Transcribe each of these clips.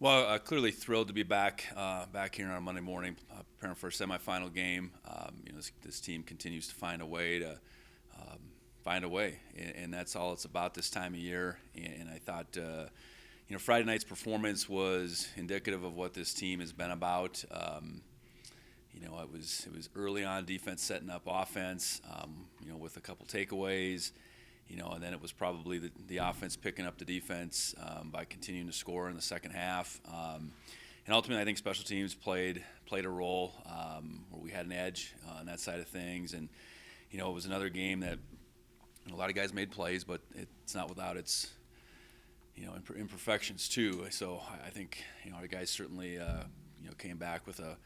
Well, clearly thrilled to be back here on a Monday morning, preparing for a semifinal game. This team continues to find a way and that's all it's about this time of year. And I thought, Friday night's performance was indicative of what this team has been about. It was early on defense setting up offense, with a couple takeaways. And then it was probably the offense picking up the defense by continuing to score in the second half. And ultimately, I think special teams played a role where we had an edge on that side of things. And, it was another game that a lot of guys made plays, but it's not without its, imperfections too. So I think, our guys certainly, came back with a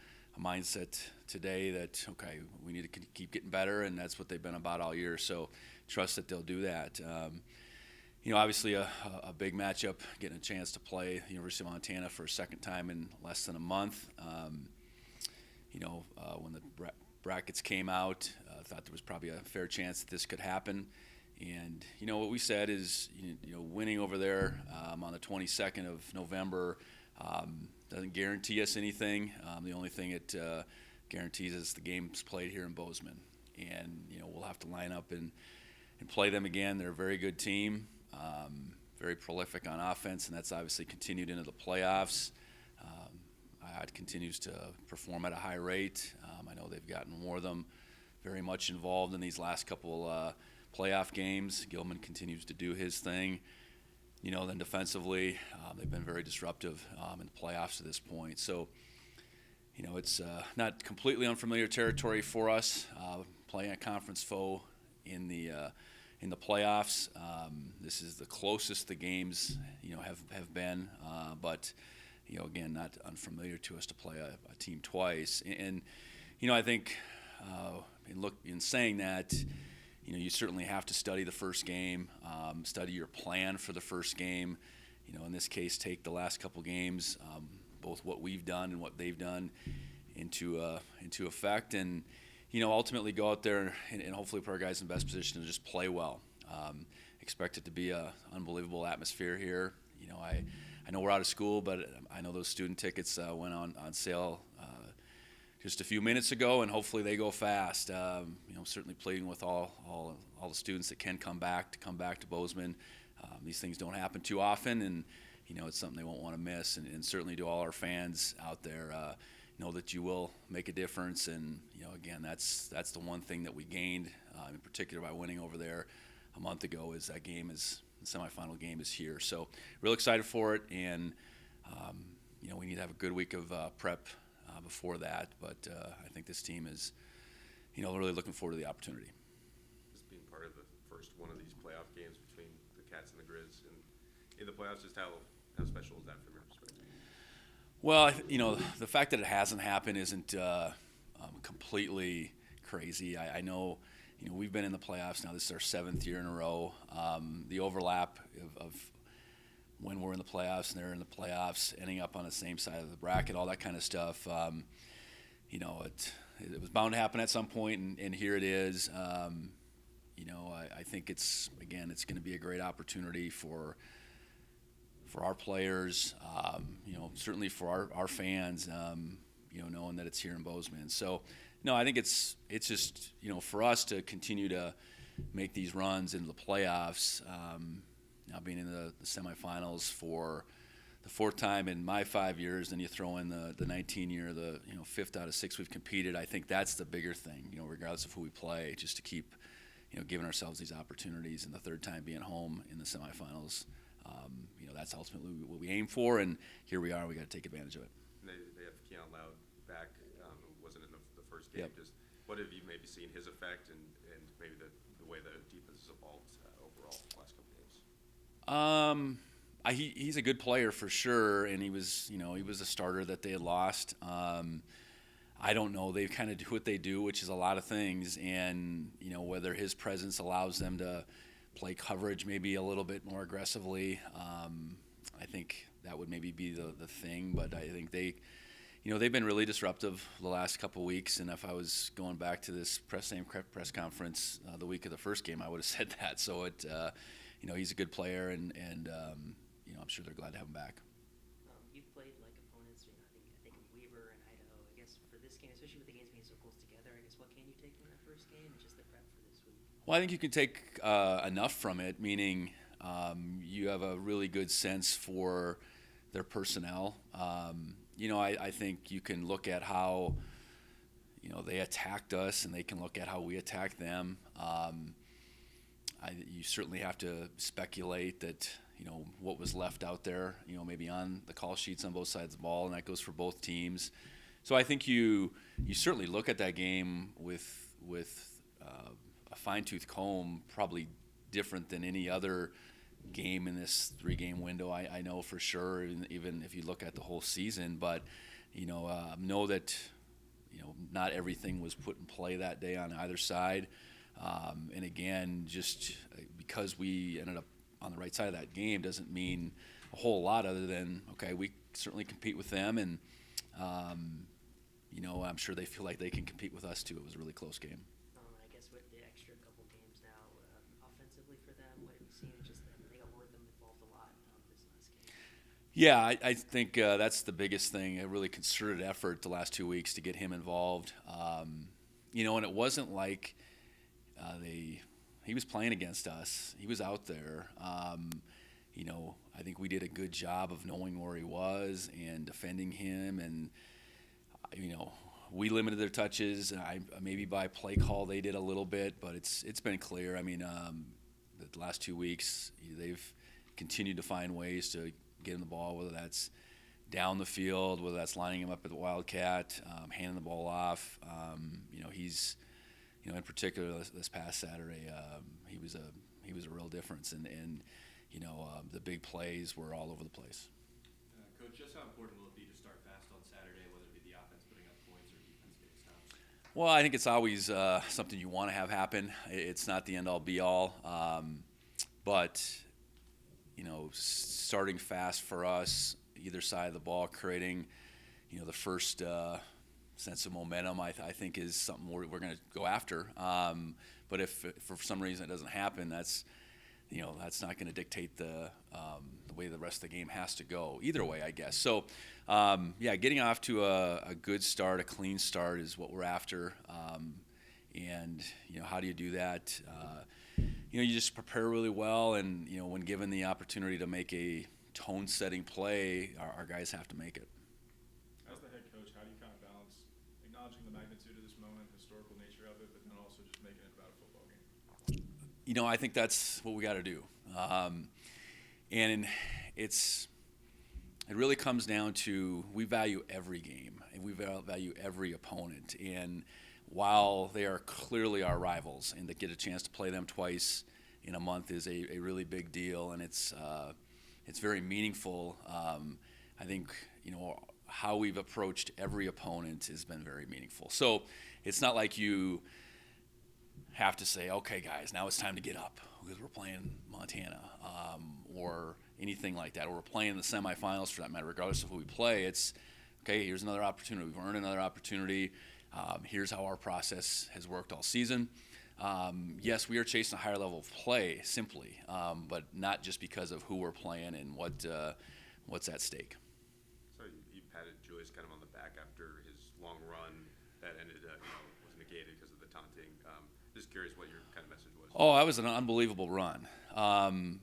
mindset today that, okay, we need to keep getting better, and that's what they've been about all year. So trust that they'll do that. Obviously a big matchup, getting a chance to play the University of Montana for a second time in less than a month. When the brackets came out, I thought there was probably a fair chance that this could happen. And, what we said is, winning over there on the 22nd of November doesn't guarantee us anything. The only thing it guarantees us the game's played here in Bozeman. And, we'll have to line up and play them again. They're a very good team, very prolific on offense, and that's obviously continued into the playoffs. IOD continues to perform at a high rate. I know they've gotten more of them very much involved in these last couple playoff games. Gilman continues to do his thing. Then defensively, they've been very disruptive in the playoffs to this point. So, it's not completely unfamiliar territory for us, playing a conference foe in the playoffs. This is the closest the games have been, but again, not unfamiliar to us to play a team twice. And I think in saying that, you certainly have to study the first game, study your plan for the first game. In this case, take the last couple games, both what we've done and what they've done, into effect, and ultimately go out there and hopefully put our guys in the best position to just play well. Expect it to be an unbelievable atmosphere here. I know we're out of school, but I know those student tickets went on sale just a few minutes ago, and hopefully they go fast. Certainly pleading with all the students that can come back to Bozeman. These things don't happen too often, and it's something they won't want to miss. And certainly to all our fans out there, know that you will make a difference. And again, that's the one thing that we gained in particular by winning over there a month ago, is that the semifinal game is here. So real excited for it, and we need to have a good week of prep before that. But I think this team is really looking forward to the opportunity. Just being part of the first one of these playoff games between the Cats and the Grizz, and in the playoffs, just how special is that from your perspective? Well, the fact that it hasn't happened isn't completely crazy. I know, we've been in the playoffs now. This is our 7th year in a row. The overlap of when we're in the playoffs and they're in the playoffs, ending up on the same side of the bracket, all that kind of stuff. It was bound to happen at some point, and here it is. I think it's going to be a great opportunity for our players, certainly for our fans, knowing that it's here in Bozeman. So, no, I think it's just, for us to continue to make these runs into the playoffs, now being in the semifinals for the 4th time in my 5 years, then you throw in the 19-year, the 5th out of 6 we've competed. I think that's the bigger thing, regardless of who we play, just to keep, giving ourselves these opportunities, and the 3rd time being home in the semifinals. That's ultimately what we aim for, and here we are. We got to take advantage of it. And they have Keon Loud back. Wasn't in the first game. Yep. Just what have you maybe seen his effect, and maybe the way the defense has evolved overall the last couple games? He's a good player for sure, and he was a starter that they had lost. I don't know. They kind of do what they do, which is a lot of things, and whether his presence allows them to play coverage maybe a little bit more aggressively. I think that would maybe be the thing, but I think they've been really disruptive the last couple of weeks, and if I was going back to this press conference the week of the first game, I would have said that. So he's a good player, and I'm sure they're glad to have him back. You've played like opponents? I think of Weaver and Idaho. I guess for this game, especially with the games being so close together, I guess what can you take from that first game and just the prep for this week? Well, I think you can take enough from it, meaning you have a really good sense for their personnel. I think you can look at how, they attacked us, and they can look at how we attacked them. You certainly have to speculate that, what was left out there, maybe on the call sheets on both sides of the ball, and that goes for both teams. So I think you certainly look at that game with a fine-tooth comb, probably different than any other game in this 3-game window. I know for sure, even if you look at the whole season. But know that not everything was put in play that day on either side. And again, just because we ended up on the right side of that game doesn't mean a whole lot, other than, okay, we certainly compete with them, and I'm sure they feel like they can compete with us too. It was a really close game. I guess with the extra couple games now, offensively for them, what have you seen? It's just they got more of them involved a lot this last game. Yeah, I think that's the biggest thing, a really concerted effort the last 2 weeks to get him involved. And it wasn't like he was playing against us. He was out there. I think we did a good job of knowing where he was and defending him, and we limited their touches. Maybe by play call they did a little bit, but it's been clear. The last 2 weeks they've continued to find ways to get him the ball, whether that's down the field, whether that's lining him up at the Wildcat, handing the ball off. He's in particular this past Saturday, he was a real difference, and the big plays were all over the place. Coach, just how important will it be to start fast on Saturday, whether it be the offense putting up points or defense getting stops? Well, I think it's always something you want to have happen. It's not the end-all, be-all, but starting fast for us, either side of the ball, creating the first sense of momentum, I think is something we're going to go after. But if for some reason it doesn't happen, that's not going to dictate the way the rest of the game has to go. Either way, I guess. So, getting off to a good start, a clean start, is what we're after. And how do you do that? You just prepare really well, and when given the opportunity to make a tone-setting play, our guys have to make it. As the head coach, how do you kind of balance acknowledging the magnitude of this moment, historical nature of it, but then also just making it about a football game? I think that's what we got to do. And it really comes down to, we value every game, and we value every opponent. And while they are clearly our rivals, and to get a chance to play them twice in a month is a really big deal, and it's very meaningful. I think how we've approached every opponent has been very meaningful. So it's not like you have to say, okay, guys, now it's time to get up because we're playing Montana, or anything like that, or we're playing the semifinals for that matter. Regardless of who we play, it's okay. Here's another opportunity. We've earned another opportunity. Here's how our process has worked all season. Yes, we are chasing a higher level of play, simply, but not just because of who we're playing and what's at stake. So you patted Julius kind of on the back after his long run that ended, was negated because of the taunting. Just curious what your kind of message was. Oh, that was an unbelievable run. And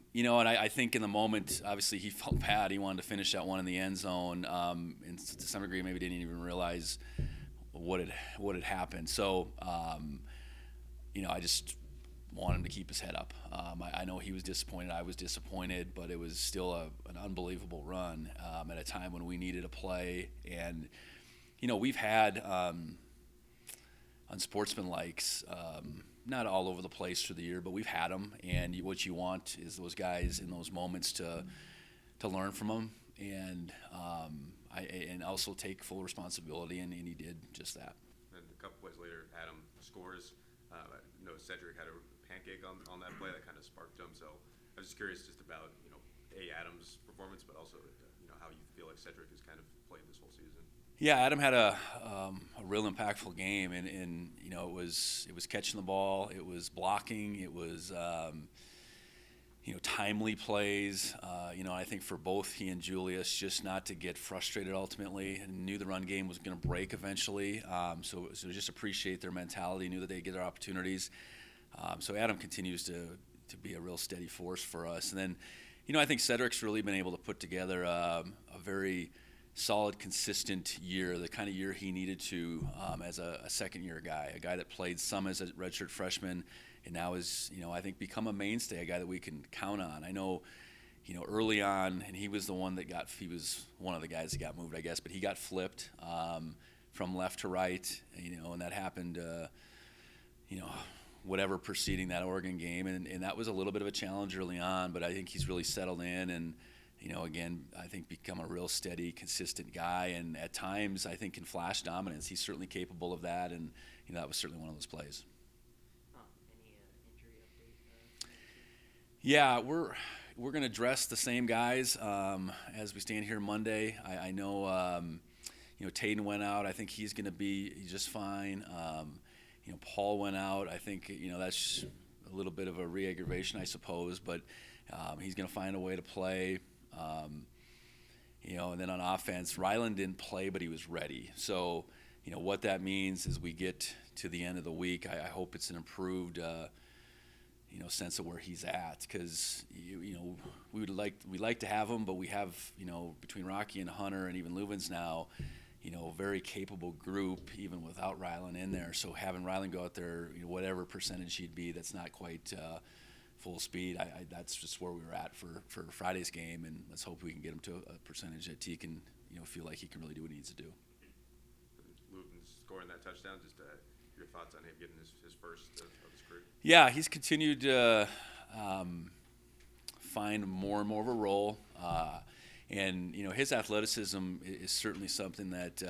I think in the moment, obviously he felt bad. He wanted to finish that one in the end zone. And to some degree, maybe didn't even realize what had happened. So, I just want him to keep his head up. I know he was disappointed. I was disappointed, but it was still an unbelievable run at a time when we needed a play. And, we've had unsportsmanlikes, not all over the place through the year, but we've had them. And what you want is those guys in those moments to learn from them, and also take full responsibility, and he did just that. And a couple plays later, Adam scores. Cedric had a pancake on that play that kind of sparked him. So I was just curious just about Adam's performance, but also how you feel like Cedric has kind of played this whole season. Yeah, Adam had a real impactful game, and it was catching the ball, it was blocking, it was timely plays. I think for both he and Julius, just not to get frustrated ultimately, and knew the run game was going to break eventually. So just appreciate their mentality, knew that they'd get their opportunities. So Adam continues to be a real steady force for us. And then, I think Cedric's really been able to put together a very solid, consistent year, the kind of year he needed to as a second-year guy, a guy that played some as a redshirt freshman and now is, I think become a mainstay, a guy that we can count on. I know, early on, and he was one of the guys that got moved, I guess, but he got flipped from left to right, and that happened, whatever preceding that Oregon game, and that was a little bit of a challenge early on, but I think he's really settled in and, again, I think become a real steady, consistent guy, and at times I think can flash dominance. He's certainly capable of that, and that was certainly one of those plays. Any injury update? Yeah, we're going to dress the same guys as we stand here Monday. I know, Taden went out. I think he's going to be just fine. Paul went out. I think, that's a little bit of a re-aggravation, I suppose, but he's going to find a way to play. And then on offense, Ryland didn't play, but he was ready. So, what that means as we get to the end of the week, I hope it's an improved, sense of where he's at, because we'd like to have him, but we have between Rocky and Hunter and even Lubens now, very capable group even without Ryland in there. So having Ryland go out there, whatever percentage he'd be, that's not quite full speed. That's just where we were at for Friday's game, and let's hope we can get him to a percentage that he can feel like he can really do what he needs to do. Lubens scoring that touchdown, just your thoughts on him getting his first of his career? Yeah, he's continued to find more and more of a role. And his athleticism is certainly something that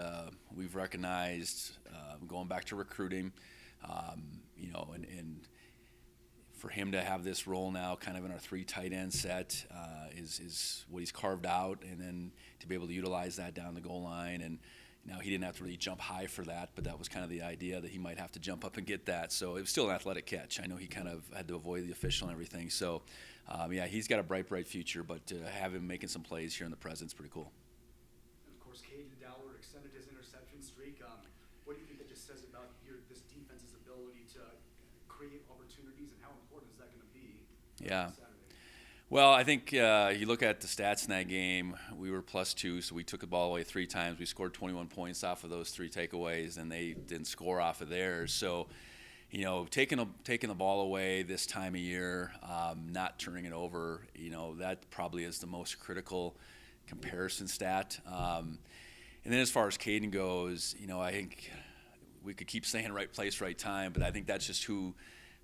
we've recognized going back to recruiting. And for him to have this role now, kind of in our 3 tight end set, is what he's carved out, and then to be able to utilize that down the goal line. And now he didn't have to really jump high for that, but that was kind of the idea that he might have to jump up and get that. So it was still an athletic catch. I know he kind of had to avoid the official and everything. So. He's got a bright future, but to have him making some plays here in the present is pretty cool. And of course, Caden Dowler extended his interception streak. What do you think that just says about this defense's ability to create opportunities, and how important is that going to be Yeah. Saturday? Well, I think you look at the stats in that game, we were +2, so we took the ball away 3 times. We scored 21 points off of those 3 takeaways, and they didn't score off of theirs. So, taking the ball away this time of year, not turning it over, that probably is the most critical comparison stat. And then as far as Caden goes, I think we could keep saying right place, right time, but I think that's just who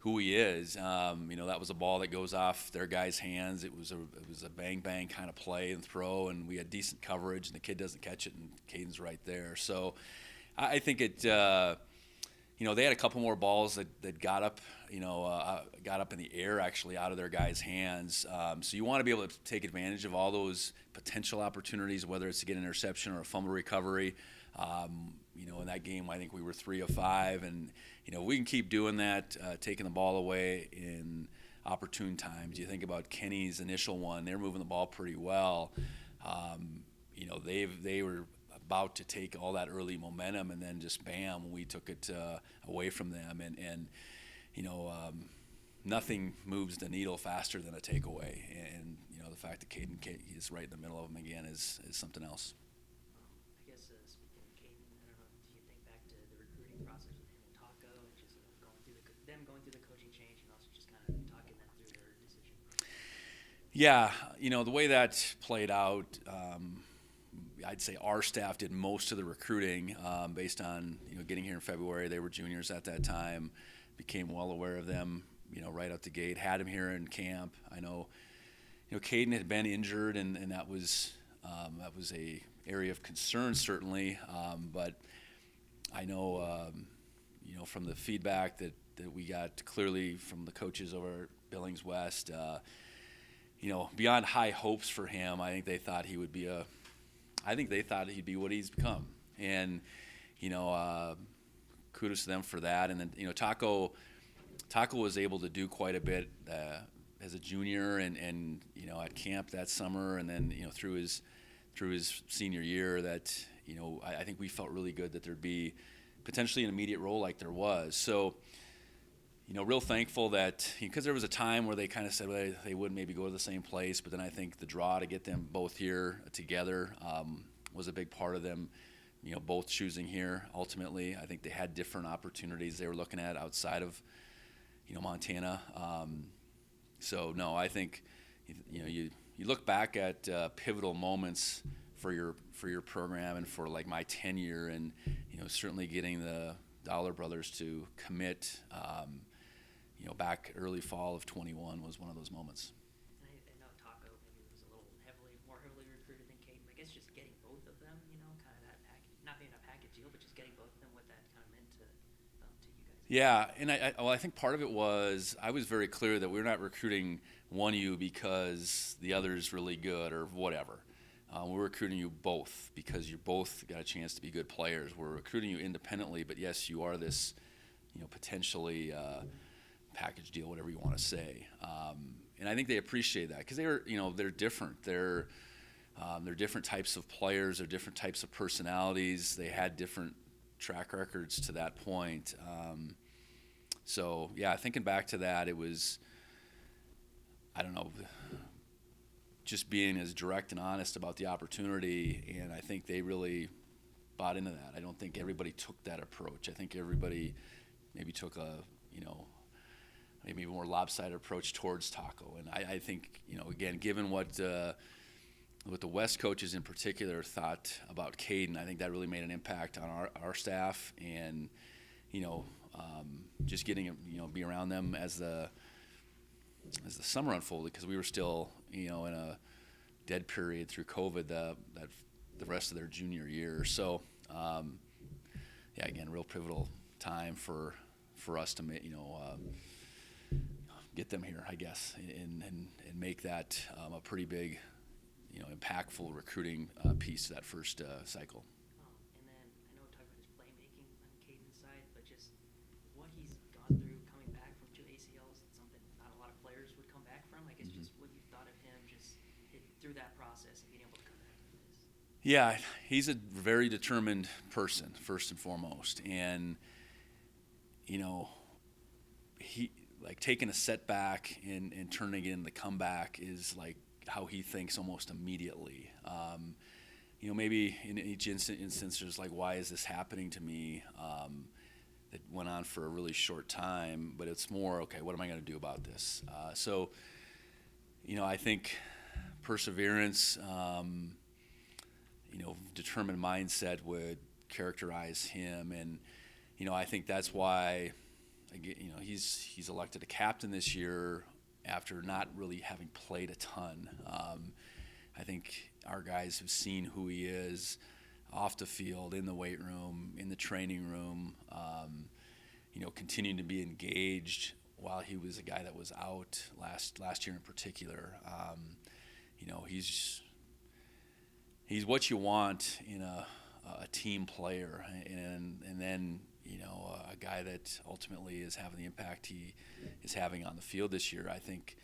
he is. That was a ball that goes off their guy's hands. It was a bang kind of play and throw, and we had decent coverage, and the kid doesn't catch it, and Caden's right there. So I think it. They had a couple more balls that got up, got up in the air actually out of their guys' hands. So you want to be able to take advantage of all those potential opportunities, whether it's to get an interception or a fumble recovery. In that game, I think we were 3 of 5, and we can keep doing that, taking the ball away in opportune times. You think about Kenny's initial one; they're moving the ball pretty well. They were about to take all that early momentum, and then just bam, we took it away from them, and nothing moves the needle faster than a takeaway, and the fact that Caden is right in the middle of them again is something else. I guess speaking of Caden, I don't know, do you think back to the recruiting process with him and Taco, and just going through the coaching change, and also just kind of talking them through their decision? Yeah, the way that played out, I'd say our staff did most of the recruiting based on getting here in February. They were juniors at that time, became well aware of them right out the gate. Had him here in camp. I know Caden had been injured, and that was a area of concern certainly. But I know from the feedback that we got clearly from the coaches over at Billings West, beyond high hopes for him, I think they thought he would be he'd be what he's become, and kudos to them for that. And then Taco was able to do quite a bit as a junior and at camp that summer, and then through his senior year, that I think we felt really good that there'd be potentially an immediate role like there was. So real thankful that, because there was a time where they kind of said, well, they would maybe go to the same place, but then I think the draw to get them both here together was a big part of them, both choosing here. Ultimately, I think they had different opportunities they were looking at outside of, Montana. So no, I think, you look back at pivotal moments for your program and for like my tenure, and certainly getting the Dollar brothers to commit. Back early fall of 21 was one of those moments. And I know Taco maybe was a little more heavily recruited than Caden. I guess just getting both of them, kind of that package, not being a package deal, but just getting both of them, what that kind of meant to you guys. Yeah, and I think part of it was I was very clear that we're not recruiting one of you because the other's really good or whatever. We're recruiting you both because you both got a chance to be good players. We're recruiting you independently, but yes, you are this, potentially package deal, whatever you want to say. And I think they appreciate that because they're different. They're different types of players. They're different types of personalities. They had different track records to that point. So yeah, thinking back to that, it was, I don't know, just being as direct and honest about the opportunity, and I think they really bought into that. I don't think everybody took that approach. I think everybody maybe took a, maybe a more lopsided approach towards Taco. And I think, again, given what the West coaches in particular thought about Caden, I think that really made an impact on our staff, and, just getting, be around them as the summer unfolded, because we were still, in a dead period through COVID the rest of their junior year. So, yeah, again, real pivotal time for us to get them here, I guess, and make that a pretty big, impactful recruiting piece to that first cycle. And then I know we talked about his playmaking on Caden's side, but just what he's gone through coming back from 2 ACLs, something not a lot of players would come back from. I guess just what you thought of him just through that process and being able to come back from this. Yeah, he's a very determined person, first and foremost. And, he, like, taking a setback and turning it into the comeback is like how he thinks almost immediately. Maybe in each instance there's like, why is this happening to me? That went on for a really short time, but it's more, okay, what am I going to do about this? So, I think perseverance, determined mindset would characterize him. And, I think that's why, he's elected a captain this year after not really having played a ton. I think our guys have seen who he is off the field, in the weight room, in the training room, continuing to be engaged while he was a guy that was out last year in particular. He's what you want in a team player, and then a guy that ultimately is having the impact he is having on the field this year, I think,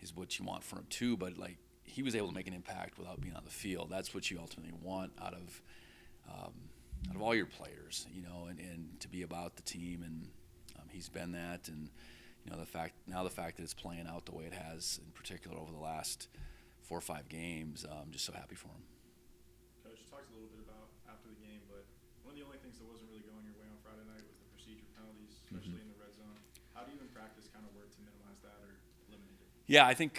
is what you want from him too. But like, he was able to make an impact without being on the field. That's what you ultimately want out of all your players, and to be about the team. And he's been that, and the fact that it's playing out the way it has, in particular over the last 4 or 5 games, I'm just so happy for him. Coach, you talked a little bit about after the game, but one of the only things that wasn't really going your way on Friday night was the procedure penalties, especially in the red zone. How do you in practice kind of work to minimize that or eliminate it? Yeah, I think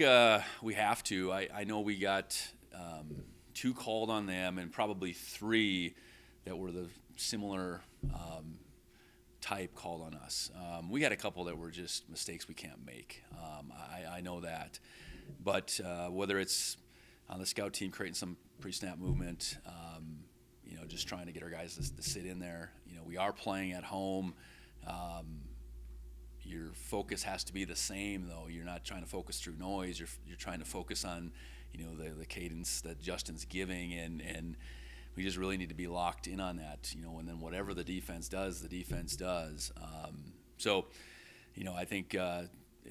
we have to. I know we got 2 called on them, and probably 3 that were the similar type called on us. We had a couple that were just mistakes we can't make. I know that. But whether it's on the scout team creating some pre-snap movement, just trying to get our guys to sit in there. We are playing at home. Your focus has to be the same, though. You're not trying to focus through noise. You're trying to focus on, the cadence that Justin's giving, and we just really need to be locked in on that, and then whatever the defense does, the defense does. So, I think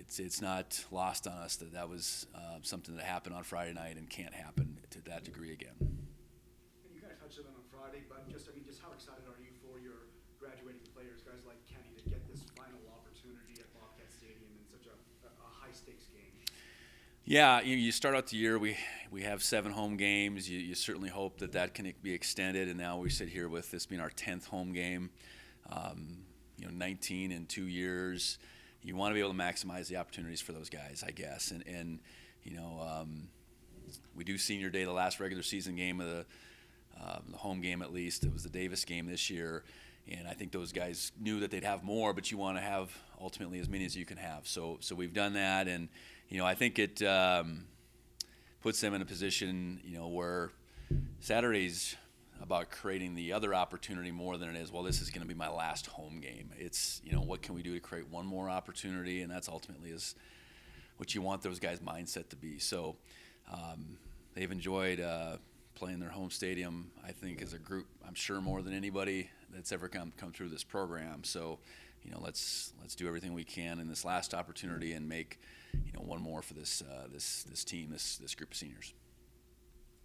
it's not lost on us that was something that happened on Friday night and can't happen to that degree again. And you kind of touched on Friday, but just how excited are you for your graduating players, guys like Kenny, to get this final opportunity at Bobcat Stadium in such a high stakes game? Yeah, you start out the year, we have 7 home games. You certainly hope that can be extended, and now we sit here with this being our 10th home game. 19 in 2 years. You want to be able to maximize the opportunities for those guys, I guess. And we do senior day, the last regular season game of the home game at least. It was the Davis game this year. And I think those guys knew that they'd have more, but you want to have ultimately as many as you can have. So we've done that, and I think it puts them in a position where Saturday's about creating the other opportunity more than it is, well, this is going to be my last home game. It's what can we do to create one more opportunity, and that's ultimately is what you want those guys' mindset to be. So they've enjoyed playing their home stadium, I think, as a group, I'm sure more than anybody that's ever come through this program. So, let's do everything we can in this last opportunity and make, one more for this team, this group of seniors.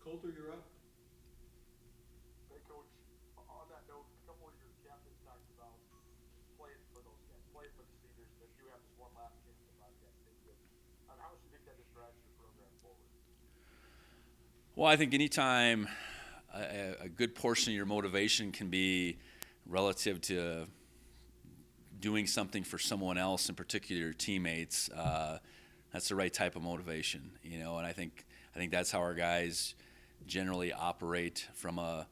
Coulter, you're up. Hey, Coach. On that note, a couple of your captains talked about playing for those guys, playing for the seniors, that you have this one last chance at Bobcat Stadium. How much do you think that just drives your program forward? Well, I think anytime a good portion of your motivation can be relative to doing something for someone else, in particular your teammates, that's the right type of motivation, and I think that's how our guys generally operate from a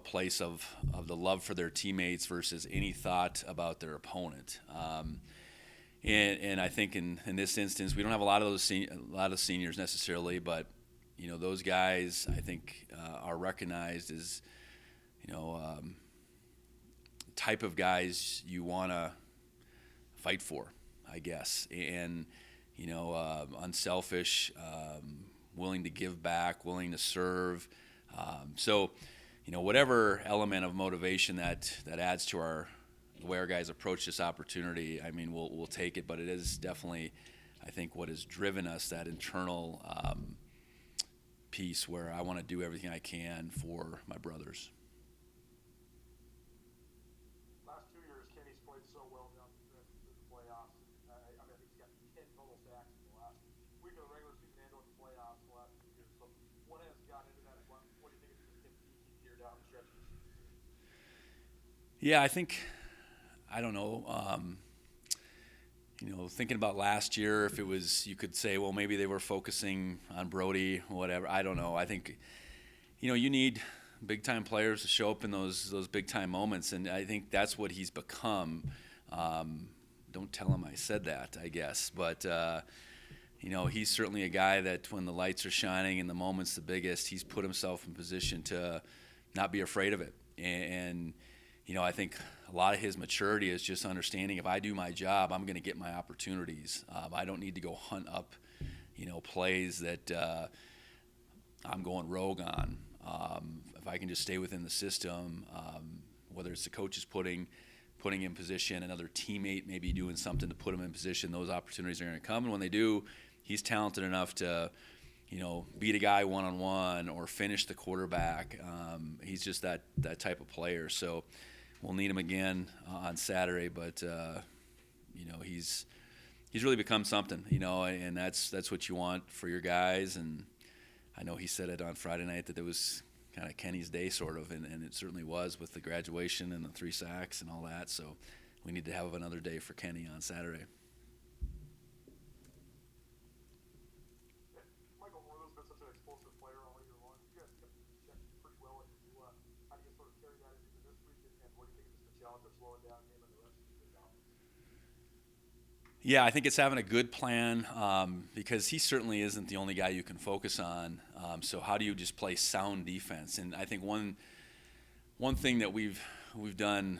place of the love for their teammates versus any thought about their opponent. And I think in this instance, we don't have a lot of seniors necessarily, but those guys I think are recognized as type of guys you want to fight for, I guess, and unselfish, willing to give back, willing to serve. So whatever element of motivation that adds to the way our guys approach this opportunity, I mean, we'll take it. But it is definitely, I think, what has driven us, that internal piece where I want to do everything I can for my brothers. Last 2 years, Kenny's played so well down through the playoffs. I think he's got 10 total sacks in the last week of the regular season and the playoffs the last 2 years. So what has gotten into that? What do you think is going to keep here down the stretch this season? Yeah, I think, I don't know, thinking about last year, if it was, you could say, well, maybe they were focusing on Brody, whatever. I don't know. I think, you need big-time players to show up in those big-time moments, and I think that's what he's become. Don't tell him I said that, I guess. But, he's certainly a guy that when the lights are shining and the moment's the biggest, he's put himself in position to not be afraid of it. And I think a lot of his maturity is just understanding if I do my job, I'm going to get my opportunities. I don't need to go hunt up, plays that I'm going rogue on. If I can just stay within the system, whether it's the coaches putting in position, another teammate maybe doing something to put him in position, those opportunities are going to come. And when they do, he's talented enough to, beat a guy one-on-one or finish the quarterback. He's just that type of player. So we'll need him again on Saturday, but he's really become something, and that's what you want for your guys. And I know he said it on Friday night that it was kind of Kenny's day, sort of, and it certainly was with the graduation and the 3 sacks and all that. So we need to have another day for Kenny on Saturday. Michael Morlow's been such an explosive player all year long. You guys kept pretty well into how do you sort of carry that into this week, and what do you think is the challenge of slowing down him and the rest of the team now? Yeah, I think it's having a good plan because he certainly isn't the only guy you can focus on. So how do you just play sound defense? And I think one thing that we've done,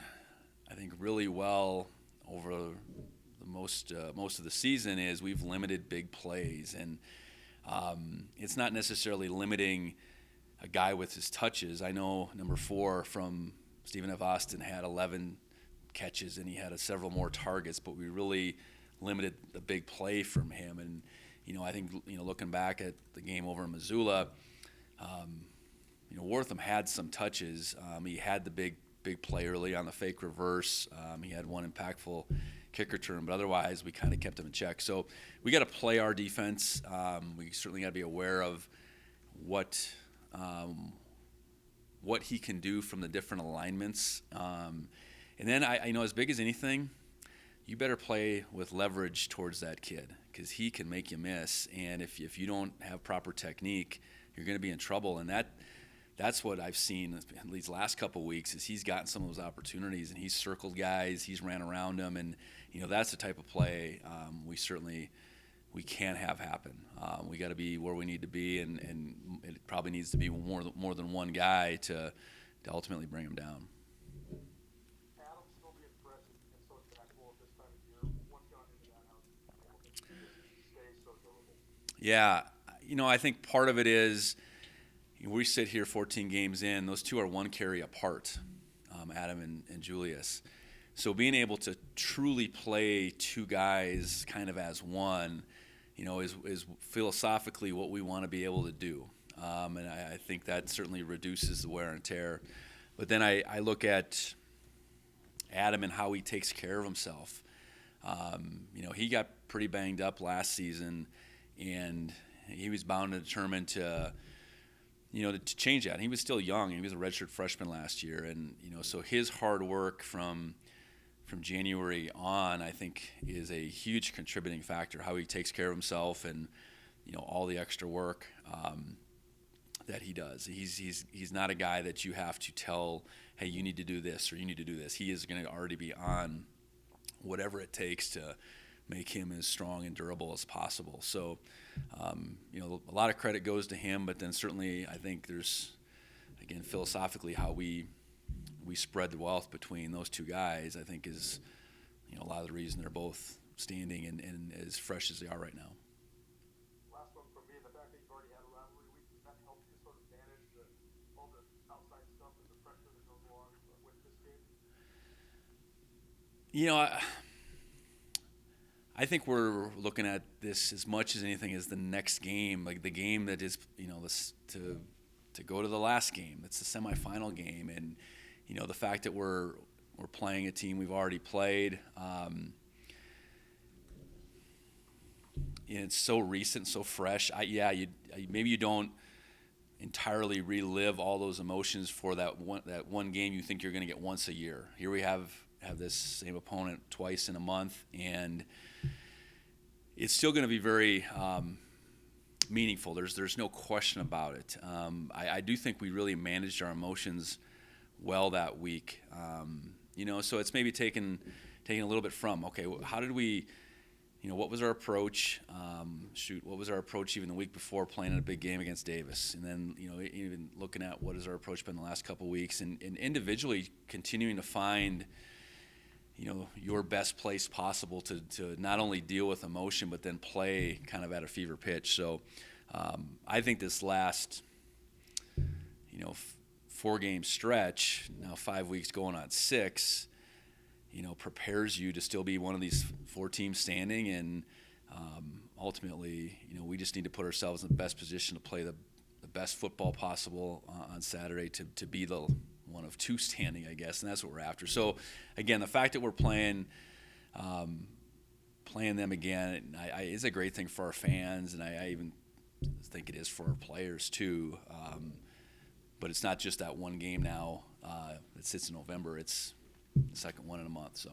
I think, really well over the most of the season is we've limited big plays, and it's not necessarily limiting a guy with his touches. I know number 4 from Stephen F. Austin had 11 catches and he had several more targets, but we really limited the big play from him. And, I think, looking back at the game over in Missoula, Wortham had some touches. He had the big play early on the fake reverse. He had one impactful kick return, but otherwise we kind of kept him in check. So we got to play our defense. We certainly got to be aware of what he can do from the different alignments. And then I know, as big as anything, you better play with leverage towards that kid, because he can make you miss. And if you don't have proper technique, you're going to be in trouble. And that's what I've seen at these last couple of weeks, is he's gotten some of those opportunities, and he's circled guys, he's ran around them, and that's the type of play we can't have happen. We got to be where we need to be, and it probably needs to be more than one guy to ultimately bring him down. Adams still being fresh and so impactful at this time of year. What's gone into that? How he stays so durable? Yeah, I think part of it is, we sit here 14 games in, those two are one carry apart, Adam and Julius. So being able to truly play two guys kind of as one, is philosophically what we want to be able to do. And I think that certainly reduces the wear and tear. But then I look at Adam and how he takes care of himself. He got pretty banged up last season, and he was bound and determined to change that. And he was still young. He was a redshirt freshman last year, and so his hard work from January on, I think, is a huge contributing factor. How he takes care of himself, and all the extra work that he does. He's not a guy that you have to tell, hey, you need to do this or you need to do this. He is going to already be on whatever it takes to make him as strong and durable as possible. So, a lot of credit goes to him, but then certainly I think there's, again, philosophically, how we spread the wealth between those two guys, I think is, a lot of the reason they're both standing and as fresh as they are right now. Last one from me, the fact that you've already had a rivalry week, does that help you sort of manage all the outside stuff and the pressure that goes along with this game? I think we're looking at this as much as anything as the next game, like the game that is, to go to the last game. It's the semifinal game, and the fact that we're playing a team we've already played. It's so recent, so fresh. Maybe you don't entirely relive all those emotions for that one game you think you're going to get once a year. Here we have this same opponent twice in a month, and it's still going to be very meaningful. There's no question about it. I do think we really managed our emotions well that week. So it's maybe taking a little bit from, okay, how did we, what was our approach? What was our approach even the week before playing in a big game against Davis? And then, even looking at what has our approach been the last couple of weeks, and individually continuing to find, your best place possible to not only deal with emotion, but then play kind of at a fever pitch. So I think this last, 4-game stretch, now 5 weeks going on 6, prepares you to still be one of these 4 teams standing. And ultimately, we just need to put ourselves in the best position to play the best football possible on Saturday to be the one of 2 standing, I guess, and that's what we're after. So, again, the fact that we're playing them again is a great thing for our fans, and I even think it is for our players too. But it's not just that one game now that sits in November. It's the second one in a month. So.